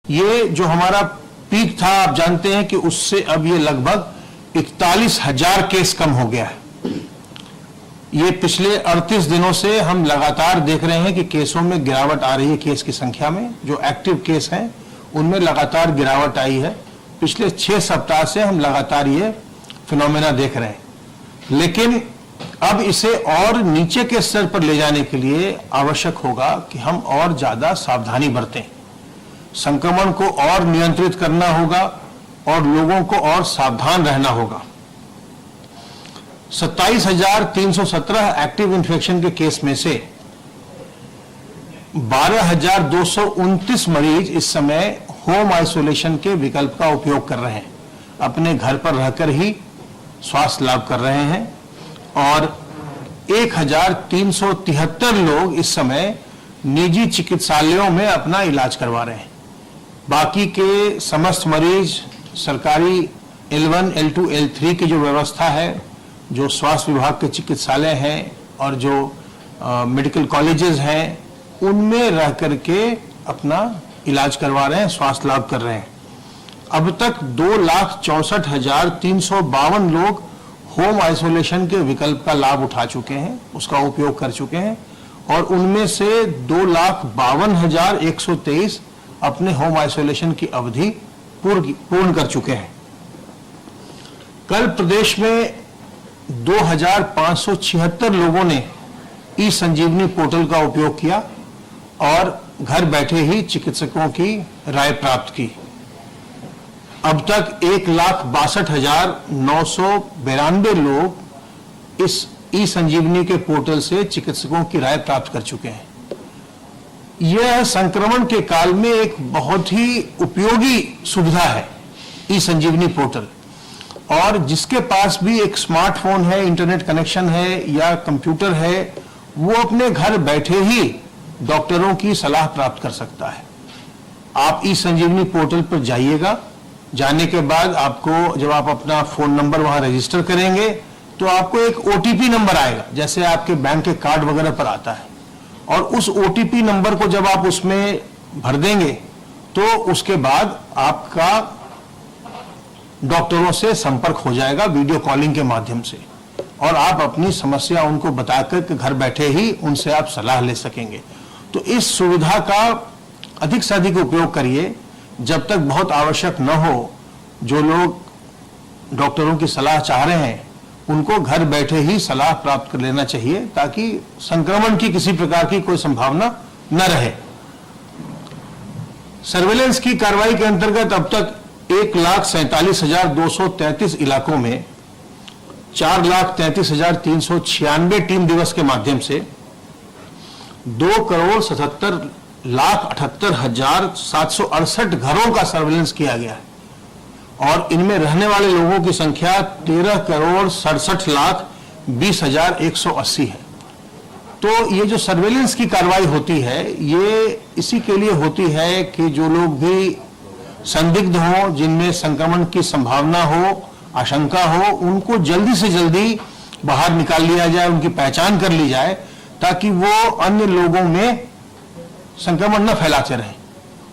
ये जो हमारा पीक था, आप जानते हैं कि उससे अब ये लगभग 41,000 केस कम हो गया है। ये पिछले 38 दिनों से हम लगातार देख रहे हैं कि केसों में गिरावट आ रही है। केस की संख्या में जो एक्टिव केस हैं उनमें लगातार गिरावट आई है। पिछले 6 सप्ताह से हम लगातार ये फिनोमेना देख रहे हैं, लेकिन अब इसे और नीचे के स्तर पर ले जाने के लिए आवश्यक होगा कि हम और ज्यादा सावधानी बरतें, संक्रमण को और नियंत्रित करना होगा और लोगों को और सावधान रहना होगा। 27,317 एक्टिव इन्फेक्शन के केस में से 12,229 मरीज इस समय होम आइसोलेशन के विकल्प का उपयोग कर रहे हैं, अपने घर पर रहकर ही स्वास्थ्य लाभ कर रहे हैं, और 1,373 लोग इस समय निजी चिकित्सालयों में अपना इलाज करवा रहे हैं। बाकी के समस्त मरीज सरकारी L1, L2, L3 की जो व्यवस्था है, जो स्वास्थ्य विभाग के चिकित्सालय हैं और जो मेडिकल कॉलेजेस हैं, उनमें रह करके अपना इलाज करवा रहे हैं, स्वास्थ्य लाभ कर रहे हैं। अब तक 2,64,352 लोग होम आइसोलेशन के विकल्प का लाभ उठा चुके हैं, उसका उपयोग कर चुके हैं, और उनमें से 2,52,123 अपने होम आइसोलेशन की अवधि पूर्ण कर चुके हैं। कल प्रदेश में 2,576 लोगों ने ई संजीवनी पोर्टल का उपयोग किया और घर बैठे ही चिकित्सकों की राय प्राप्त की। अब तक 1,62,992 लोग इस ई संजीवनी के पोर्टल से चिकित्सकों की राय प्राप्त कर चुके हैं। यह संक्रमण के काल में एक बहुत ही उपयोगी सुविधा है ई संजीवनी पोर्टल, और जिसके पास भी एक स्मार्टफोन है, इंटरनेट कनेक्शन है या कंप्यूटर है, वो अपने घर बैठे ही डॉक्टरों की सलाह प्राप्त कर सकता है। आप ई संजीवनी पोर्टल पर जाइएगा, जाने के बाद आपको, जब आप अपना फोन नंबर वहां रजिस्टर करेंगे तो आपको एक OTP नंबर आएगा, जैसे आपके बैंक के कार्ड वगैरह पर आता है, और उस OTP नंबर को जब आप उसमें भर देंगे तो उसके बाद आपका डॉक्टरों से संपर्क हो जाएगा वीडियो कॉलिंग के माध्यम से, और आप अपनी समस्या उनको बताकर के घर बैठे ही उनसे आप सलाह ले सकेंगे। तो इस सुविधा का अधिक से अधिक उपयोग करिए। जब तक बहुत आवश्यक न हो, जो लोग डॉक्टरों की सलाह चाह रहे हैं उनको घर बैठे ही सलाह प्राप्त कर लेना चाहिए, ताकि संक्रमण की किसी प्रकार की कोई संभावना न रहे। सर्वेलेंस की कार्रवाई के अंतर्गत अब तक 1,47,233 इलाकों में 4,33,396 टीम दिवस के माध्यम से 2,77,78,768 घरों का सर्वेलेंस किया गया है, और इनमें रहने वाले लोगों की संख्या 13,67,20,180 है। तो ये जो सर्वेलेंस की कार्रवाई होती है, ये इसी के लिए होती है कि जो लोग भी संदिग्ध हों, जिनमें संक्रमण की संभावना हो, आशंका हो, उनको जल्दी से जल्दी बाहर निकाल लिया जाए, उनकी पहचान कर ली जाए, ताकि वो अन्य लोगों में संक्रमण न फैलाते रहें।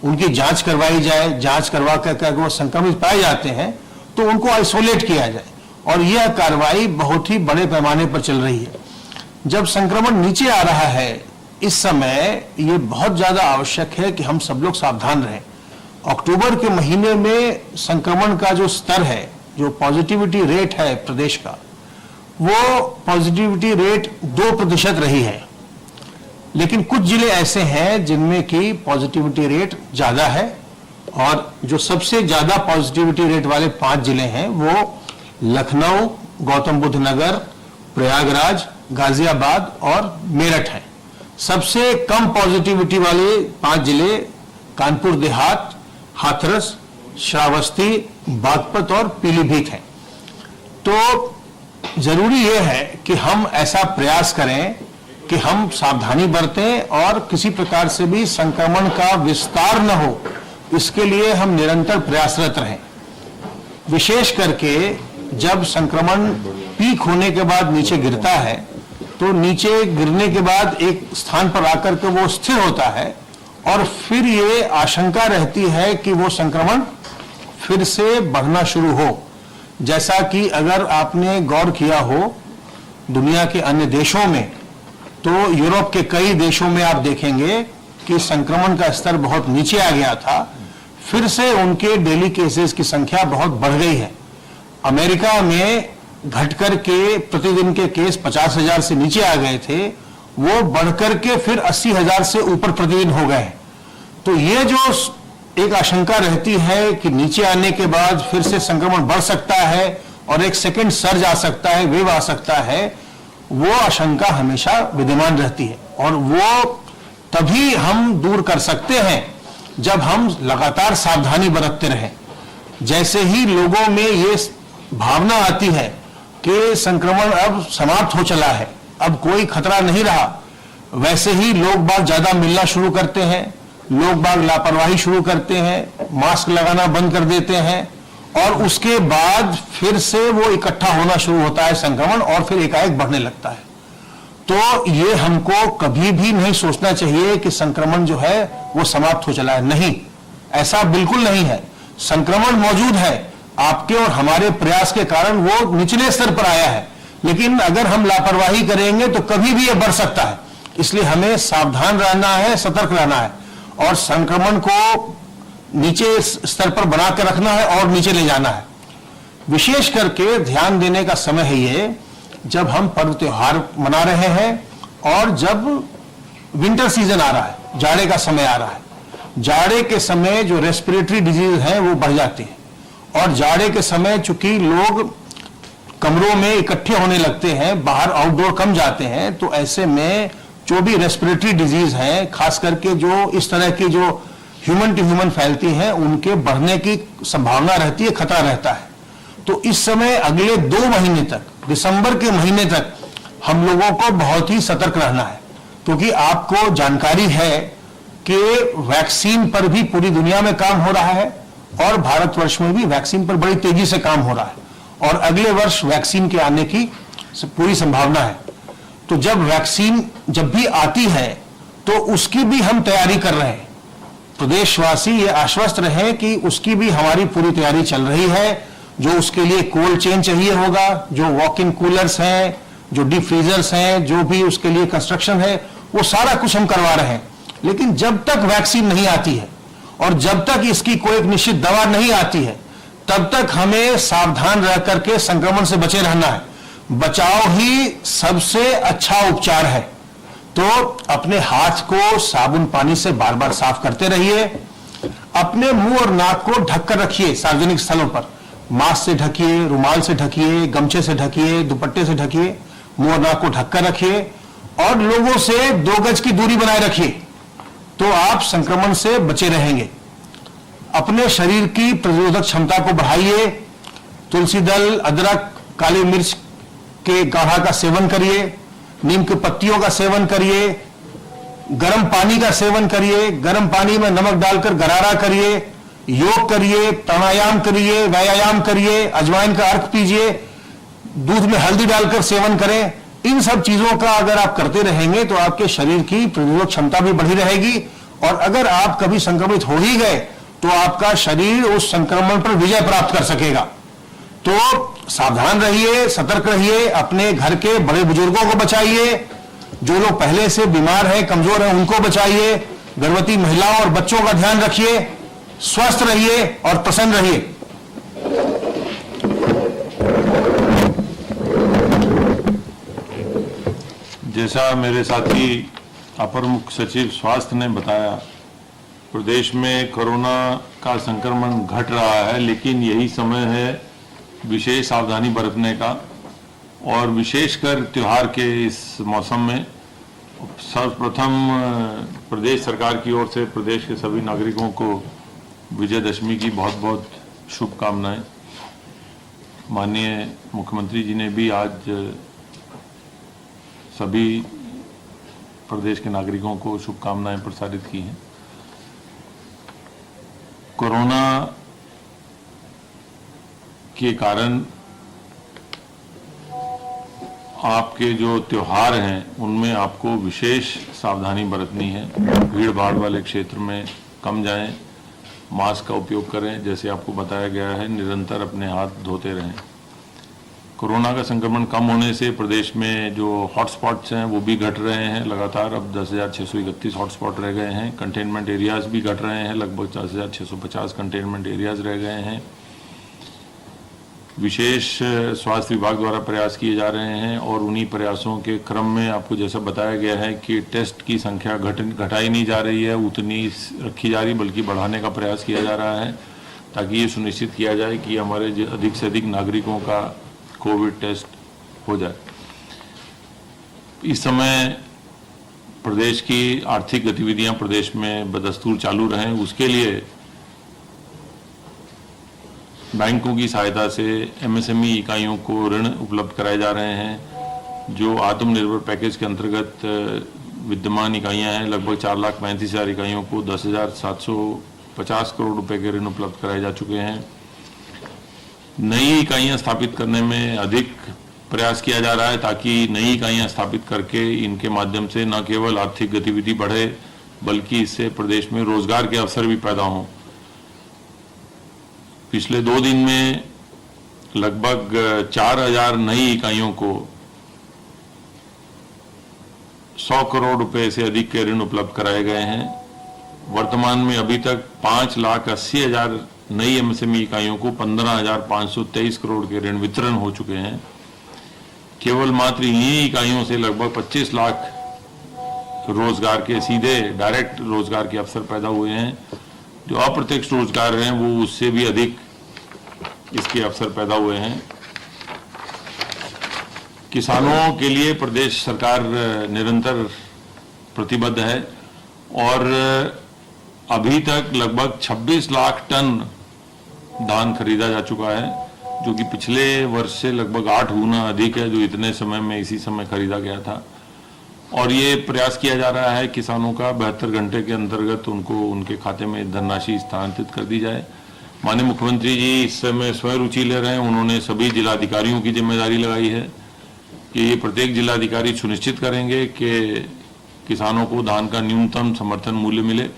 उनकी जांच करवाई जाए, जांच करवा कर वो संक्रमित पाए जाते हैं तो उनको आइसोलेट किया जाए, और यह कार्रवाई बहुत ही बड़े पैमाने पर चल रही है। जब संक्रमण नीचे आ रहा है इस समय, ये बहुत ज्यादा आवश्यक है कि हम सब लोग सावधान रहें। अक्टूबर के महीने में संक्रमण का जो स्तर है, जो पॉजिटिविटी रेट है प्रदेश का, वो पॉजिटिविटी रेट 2% रही है, लेकिन कुछ जिले ऐसे हैं जिनमें की पॉजिटिविटी रेट ज्यादा है, और जो सबसे ज्यादा पॉजिटिविटी रेट वाले 5 जिले हैं वो लखनऊ, गौतम बुद्ध नगर, प्रयागराज, गाजियाबाद और मेरठ हैं। सबसे कम पॉजिटिविटी वाले 5 जिले कानपुर देहात, हाथरस, श्रावस्ती, बागपत और पीलीभीत हैं। तो जरूरी यह है कि हम ऐसा प्रयास करें कि हम सावधानी बरतें और किसी प्रकार से भी संक्रमण का विस्तार न हो, इसके लिए हम निरंतर प्रयासरत रहें। विशेष करके जब संक्रमण पीक होने के बाद नीचे गिरता है, तो नीचे गिरने के बाद एक स्थान पर आकर के वो स्थिर होता है, और फिर ये आशंका रहती है कि वो संक्रमण फिर से बढ़ना शुरू हो। जैसा कि अगर आपने गौर किया हो दुनिया के अन्य देशों में, तो यूरोप के कई देशों में आप देखेंगे कि संक्रमण का स्तर बहुत नीचे आ गया था, फिर से उनके डेली केसेस की संख्या बहुत बढ़ गई है। अमेरिका में घटकर के प्रतिदिन के केस 50,000 से नीचे आ गए थे, वो बढ़कर के फिर 80,000 से ऊपर प्रतिदिन हो गए। तो ये जो एक आशंका रहती है कि नीचे आने के बाद फिर से संक्रमण बढ़ सकता है और एक सेकंड सर्ज आ सकता है, वेव आ सकता है, वो आशंका हमेशा विद्यमान रहती है। और वो तभी हम दूर कर सकते हैं जब हम लगातार सावधानी बरतते रहें। जैसे ही लोगों में ये भावना आती है कि संक्रमण अब समाप्त हो चला है, अब कोई खतरा नहीं रहा, वैसे ही लोग बाग ज्यादा मिलना शुरू करते हैं, लोग बाग लापरवाही शुरू करते हैं, मास्क लगाना बंद कर देते हैं, और उसके बाद फिर से वो इकट्ठा होना शुरू होता है संक्रमण, और फिर एकाएक बढ़ने लगता है। तो ये हमको कभी भी नहीं सोचना चाहिए कि संक्रमण जो है वो समाप्त हो चला है। नहीं, ऐसा बिल्कुल नहीं है। संक्रमण मौजूद है, आपके और हमारे प्रयास के कारण वो निचले स्तर पर आया है, लेकिन अगर हम लापरवाही करेंगे तो कभी भी ये बढ़ सकता है। इसलिए हमें सावधान रहना है, सतर्क रहना है, और संक्रमण को नीचे स्तर पर बना के रखना है और नीचे ले जाना है। विशेष करके ध्यान देने का समय है ये जब हम पर्व त्योहार मना रहे हैं और जब विंटर सीजन आ रहा है, जाड़े का समय आ रहा है। जाड़े के समय जो रेस्पिरेटरी डिजीज है वो बढ़ जाती है, और जाड़े के समय चूंकि लोग कमरों में इकट्ठे होने लगते हैं, बाहर आउटडोर कम जाते हैं, तो ऐसे में जो भी रेस्पिरेटरी डिजीज हैं, खास करके जो इस तरह की जो ह्यूमन टू ह्यूमन फैलती हैं, उनके बढ़ने की संभावना रहती है, खतरा रहता है। तो इस समय अगले 2 महीने तक, दिसंबर के महीने तक हम लोगों को बहुत ही सतर्क रहना है, क्योंकि आपको जानकारी है कि वैक्सीन पर भी पूरी दुनिया में काम हो रहा है और भारतवर्ष में भी वैक्सीन पर बड़ी तेजी से काम हो रहा है, और अगले वर्ष वैक्सीन के आने की पूरी संभावना है। तो जब वैक्सीन जब भी आती है तो उसकी भी हम तैयारी कर रहे हैं। प्रदेशवासी ये आश्वस्त रहे कि उसकी भी हमारी पूरी तैयारी चल रही है। जो उसके लिए कोल्ड चेन चाहिए होगा, जो वॉक इन कूलर्स हैं, जो डीप फ्रीजर्स हैं, जो भी उसके लिए कंस्ट्रक्शन है, वो सारा कुछ हम करवा रहे हैं। लेकिन जब तक वैक्सीन नहीं आती है और जब तक इसकी कोई एक निश्चित दवा नहीं आती है, तब तक हमें सावधान रह करके संक्रमण से बचे रहना है। बचाव ही सबसे अच्छा उपचार है। तो अपने हाथ को साबुन पानी से बार बार साफ करते रहिए। अपने मुंह और नाक को ढककर रखिए। सार्वजनिक स्थलों पर मास्क से ढकिए, रुमाल से ढकिए, गमछे से ढकिए, दुपट्टे से ढकिए, मुंह और नाक को ढककर रखिए, और लोगों से 2 गज की दूरी बनाए रखिए, तो आप संक्रमण से बचे रहेंगे। अपने शरीर की प्रतिरोधक क्षमता को बढ़ाइए। तुलसी दल, अदरक, काली मिर्च के काढ़ा का सेवन करिए, नीम की पत्तियों का सेवन करिए, गर्म पानी का सेवन करिए, गर्म पानी में नमक डालकर गरारा करिए, योग करिए, प्राणायाम करिए, व्यायाम करिए, अजवाइन का अर्क पीजिए, दूध में हल्दी डालकर सेवन करें। इन सब चीजों का अगर आप करते रहेंगे तो आपके शरीर की प्रतिरोधक क्षमता भी बढ़ी रहेगी, और अगर आप कभी संक्रमित हो ही गए तो आपका शरीर उस संक्रमण पर विजय प्राप्त कर सकेगा। तो सावधान रहिए, सतर्क रहिए, अपने घर के बड़े बुजुर्गों को बचाइए, जो लोग पहले से बीमार हैं, कमजोर हैं, उनको बचाइए, गर्भवती महिलाओं और बच्चों का ध्यान रखिए, स्वस्थ रहिए और प्रसन्न रहिए। जैसा मेरे साथी अपर मुख्य सचिव स्वास्थ्य ने बताया, प्रदेश में कोरोना का संक्रमण घट रहा है, लेकिन यही समय है विशेष सावधानी बरतने का, और विशेषकर त्योहार के इस मौसम में सर्वप्रथम प्रदेश सरकार की ओर से प्रदेश के सभी नागरिकों को विजयदशमी की बहुत बहुत शुभकामनाएं। माननीय मुख्यमंत्री जी ने भी आज सभी प्रदेश के नागरिकों को शुभकामनाएं प्रसारित की हैं। कोरोना के कारण आपके जो त्योहार हैं उनमें आपको विशेष सावधानी बरतनी है। भीड़ भाड़ वाले क्षेत्र में कम जाएं, मास्क का उपयोग करें, जैसे आपको बताया गया है, निरंतर अपने हाथ धोते रहें। कोरोना का संक्रमण कम होने से प्रदेश में जो हॉटस्पॉट्स हैं वो भी घट रहे हैं लगातार। अब 10,631 हॉटस्पॉट रह गए हैं। कंटेनमेंट एरियाज भी घट रहे हैं, लगभग 10,650 कंटेनमेंट एरियाज रह गए हैं। विशेष स्वास्थ्य विभाग द्वारा प्रयास किए जा रहे हैं और उन्हीं प्रयासों के क्रम में आपको जैसा बताया गया है कि टेस्ट की संख्या घटाई नहीं जा रही है, उतनी रखी जा रही, बल्कि बढ़ाने का प्रयास किया जा रहा है, ताकि ये सुनिश्चित किया जाए कि हमारे अधिक से अधिक नागरिकों का कोविड टेस्ट हो जाए। इस समय प्रदेश की आर्थिक गतिविधियां प्रदेश में बदस्तूर चालू रहें, उसके लिए बैंकों की सहायता से एमएसएमई इकाइयों को ऋण उपलब्ध कराए जा रहे हैं। जो आत्मनिर्भर पैकेज के अंतर्गत विद्यमान इकाइयां हैं, लगभग 4,35,000 इकाइयों को 10,750 करोड़ रुपए के ऋण उपलब्ध कराए जा चुके हैं। नई इकाइयां स्थापित करने में अधिक प्रयास किया जा रहा है, ताकि नई इकाइयां स्थापित करके इनके माध्यम से न केवल आर्थिक गतिविधि बढ़े, बल्कि इससे प्रदेश में रोजगार के अवसर भी पैदा हों। पिछले 2 दिन में लगभग 4,000 नई इकाइयों को 100 करोड़ रुपए से अधिक के ऋण उपलब्ध कराए गए हैं। वर्तमान में अभी तक 5,80,000 नई एमएसएमई इकाइयों को 15,523 करोड़ के ऋण वितरण हो चुके हैं। केवल मात्र इन्हीं इकाइयों से लगभग 25 लाख रोजगार के सीधे डायरेक्ट रोजगार के अवसर पैदा हुए हैं। जो अप्रत्यक्ष रोजगार हैं वो उससे भी अधिक इसके अवसर पैदा हुए हैं। किसानों के लिए प्रदेश सरकार निरंतर प्रतिबद्ध है और अभी तक लगभग 26 लाख टन धान खरीदा जा चुका है, जो कि पिछले वर्ष से लगभग 8 गुना अधिक है, जो इतने समय में इसी समय खरीदा गया था। और ये प्रयास किया जा रहा है किसानों का 72 घंटे के अंतर्गत उनको उनके खाते में धनराशि स्थानांतरित कर दी जाए। माननीय मुख्यमंत्री जी इस समय स्वयं रुचि ले रहे हैं। उन्होंने सभी जिलाधिकारियों की जिम्मेदारी लगाई है कि ये प्रत्येक जिलाधिकारी सुनिश्चित करेंगे कि किसानों को धान का न्यूनतम समर्थन मूल्य मिले।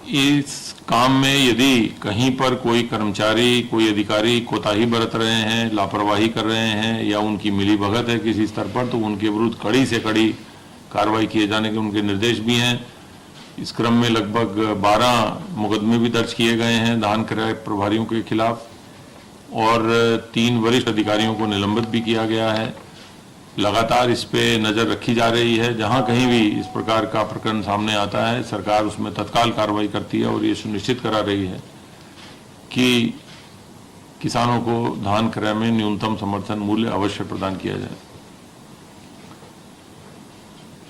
इस काम में यदि कहीं पर कोई कर्मचारी, कोई अधिकारी कोताही बरत रहे हैं, लापरवाही कर रहे हैं या उनकी मिलीभगत है किसी स्तर पर, तो उनके विरुद्ध कड़ी से कड़ी कार्रवाई किए जाने के उनके निर्देश भी हैं। इस क्रम में लगभग 12 मुकदमे भी दर्ज किए गए हैं धान क्रय प्रभारियों के खिलाफ और 3 वरिष्ठ अधिकारियों को निलंबित भी किया गया है। लगातार इस पे नज़र रखी जा रही है। जहां कहीं भी इस प्रकार का प्रकरण सामने आता है, सरकार उसमें तत्काल कार्रवाई करती है और ये सुनिश्चित करा रही है कि किसानों को धान क्रय में न्यूनतम समर्थन मूल्य अवश्य प्रदान किया जाए।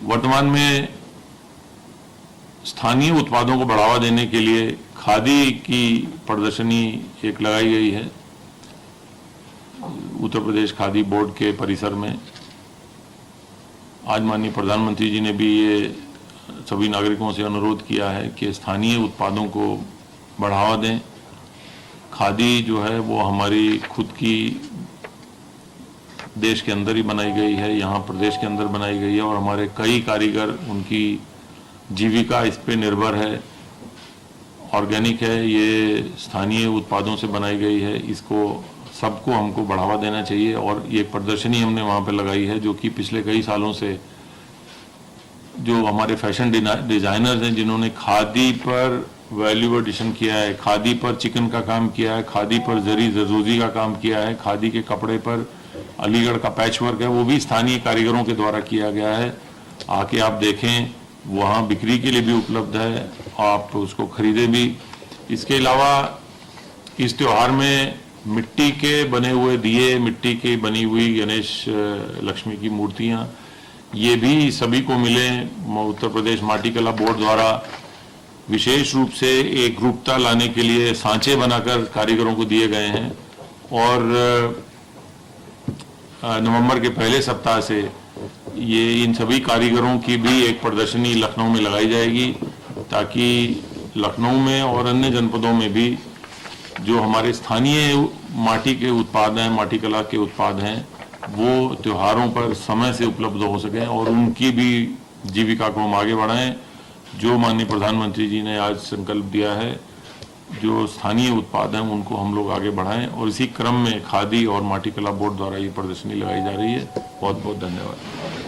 वर्तमान में स्थानीय उत्पादों को बढ़ावा देने के लिए खादी की प्रदर्शनी एक लगाई गई है उत्तर प्रदेश खादी बोर्ड के परिसर में। आज माननीय प्रधानमंत्री जी ने भी ये सभी नागरिकों से अनुरोध किया है कि स्थानीय उत्पादों को बढ़ावा दें। खादी जो है वो हमारी खुद की देश के अंदर ही बनाई गई है, यहाँ प्रदेश के अंदर बनाई गई है और हमारे कई कारीगर, उनकी जीविका इस पे निर्भर है। ऑर्गेनिक है, ये स्थानीय उत्पादों से बनाई गई है। इसको सबको हमको बढ़ावा देना चाहिए और ये प्रदर्शनी हमने वहाँ पे लगाई है, जो कि पिछले कई सालों से जो हमारे फैशन डिजाइनर्स हैं जिन्होंने खादी पर वैल्यू एडिशन किया है, खादी पर चिकन का काम किया है, खादी पर जरी जरदोजी का काम किया है, खादी के कपड़े पर अलीगढ़ का पैच वर्क है, वो भी स्थानीय कारीगरों के द्वारा किया गया है। आके आप देखें, वहाँ बिक्री के लिए भी उपलब्ध है, आप उसको खरीदें भी। इसके अलावा इस त्यौहार में मिट्टी के बने हुए दिए, मिट्टी की बनी हुई गणेश लक्ष्मी की मूर्तियाँ, ये भी सभी को मिले। उत्तर प्रदेश माटी कला बोर्ड द्वारा विशेष रूप से एक रूपता लाने के लिए सांचे बनाकर कारीगरों को दिए गए हैं और नवंबर के पहले सप्ताह से ये इन सभी कारीगरों की भी एक प्रदर्शनी लखनऊ में लगाई जाएगी, ताकि लखनऊ में और अन्य जनपदों में भी जो हमारे स्थानीय माटी के उत्पाद हैं, माटी कला के उत्पाद हैं, वो त्योहारों पर समय से उपलब्ध हो सकें और उनकी भी जीविका को हम आगे बढ़ाएं। जो माननीय प्रधानमंत्री जी ने आज संकल्प दिया है, जो स्थानीय उत्पाद हैं उनको हम लोग आगे बढ़ाएं, और इसी क्रम में खादी और माटी कला बोर्ड द्वारा ये प्रदर्शनी लगाई जा रही है। बहुत बहुत धन्यवाद।